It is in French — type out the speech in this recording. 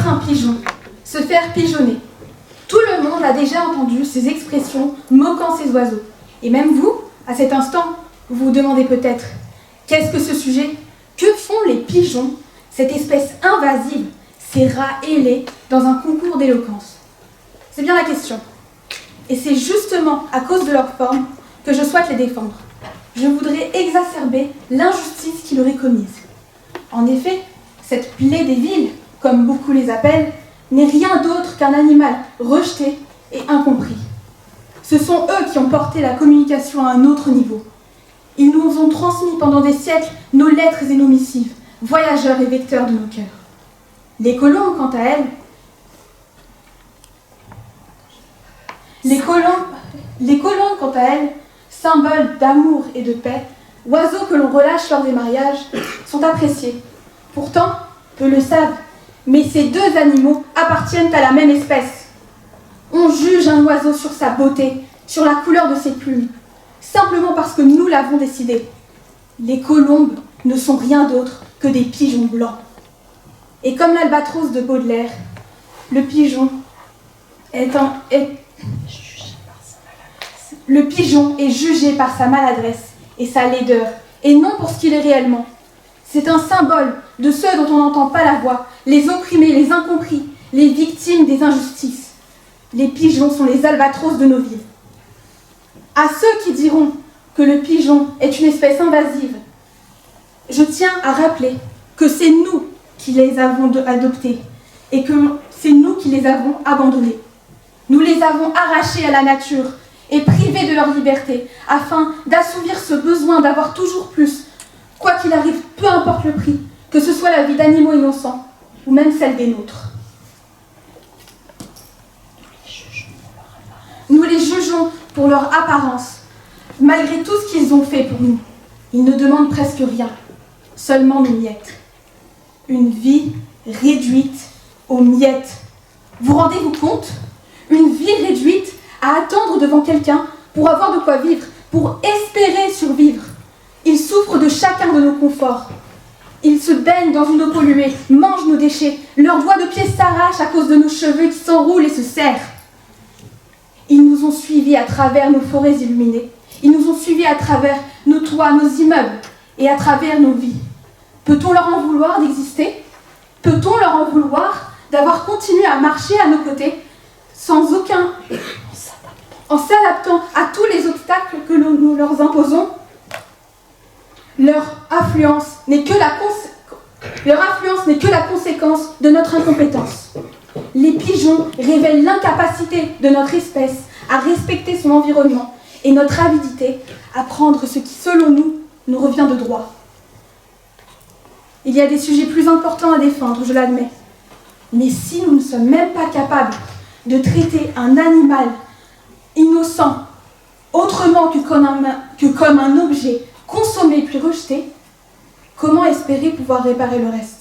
un pigeon, se faire pigeonner. Tout le monde a déjà entendu ces expressions moquant ces oiseaux. Et même vous, à cet instant, vous vous demandez peut-être, qu'est-ce que ce sujet? Que font les pigeons, cette espèce invasive, ces rats ailés, dans un concours d'éloquence? C'est bien la question. Et c'est justement à cause de leur forme que je souhaite les défendre. Je voudrais exacerber l'injustice qu'il aurait commise. En effet, cette plaie des villes, comme beaucoup les appellent, n'est rien d'autre qu'un animal rejeté et incompris. Ce sont eux qui ont porté la communication à un autre niveau. Ils nous ont transmis pendant des siècles nos lettres et nos missives, voyageurs et vecteurs de nos cœurs. Les colombes, quant à elles, symboles d'amour et de paix, oiseaux que l'on relâche lors des mariages, sont appréciés. Pourtant, peu le savent, mais ces deux animaux appartiennent à la même espèce. On juge un oiseau sur sa beauté, sur la couleur de ses plumes, simplement parce que nous l'avons décidé. Les colombes ne sont rien d'autre que des pigeons blancs. Et comme l'albatros de Baudelaire, le pigeon est jugé par sa maladresse et sa laideur, et non pour ce qu'il est réellement. C'est un symbole de ceux dont on n'entend pas la voix, les opprimés, les incompris, les victimes des injustices. Les pigeons sont les albatros de nos villes. À ceux qui diront que le pigeon est une espèce invasive, je tiens à rappeler que c'est nous qui les avons adoptés et que c'est nous qui les avons abandonnés. Nous les avons arrachés à la nature et privés de leur liberté afin d'assouvir ce besoin d'avoir toujours plus, quoi qu'il arrive, peu importe le prix, que ce soit la vie d'animaux innocents ou même celle des nôtres. Nous les jugeons pour leur apparence, malgré tout ce qu'ils ont fait pour nous. Ils ne demandent presque rien, seulement nos miettes. Une vie réduite aux miettes. Vous rendez-vous compte? Une vie réduite à attendre devant quelqu'un pour avoir de quoi vivre, pour espérer survivre. Ils souffrent de chacun de nos conforts. Ils se baignent dans une eau polluée, mangent nos déchets, leurs doigts de pied s'arrachent à cause de nos cheveux qui s'enroulent et se serrent. Ils nous ont suivis à travers nos forêts illuminées. Ils nous ont suivis à travers nos toits, nos immeubles et à travers nos vies. Peut-on leur en vouloir d'exister? Peut-on leur en vouloir d'avoir continué à marcher à nos côtés en s'adaptant à tous les obstacles que nous leur imposons? Leur influence n'est que la conséquence de notre incompétence. Les pigeons révèlent l'incapacité de notre espèce à respecter son environnement et notre avidité à prendre ce qui, selon nous, nous revient de droit. Il y a des sujets plus importants à défendre, je l'admets. Mais si nous ne sommes même pas capables de traiter un animal innocent autrement que comme un objet consommé puis rejeté, comment espérer pouvoir réparer le reste?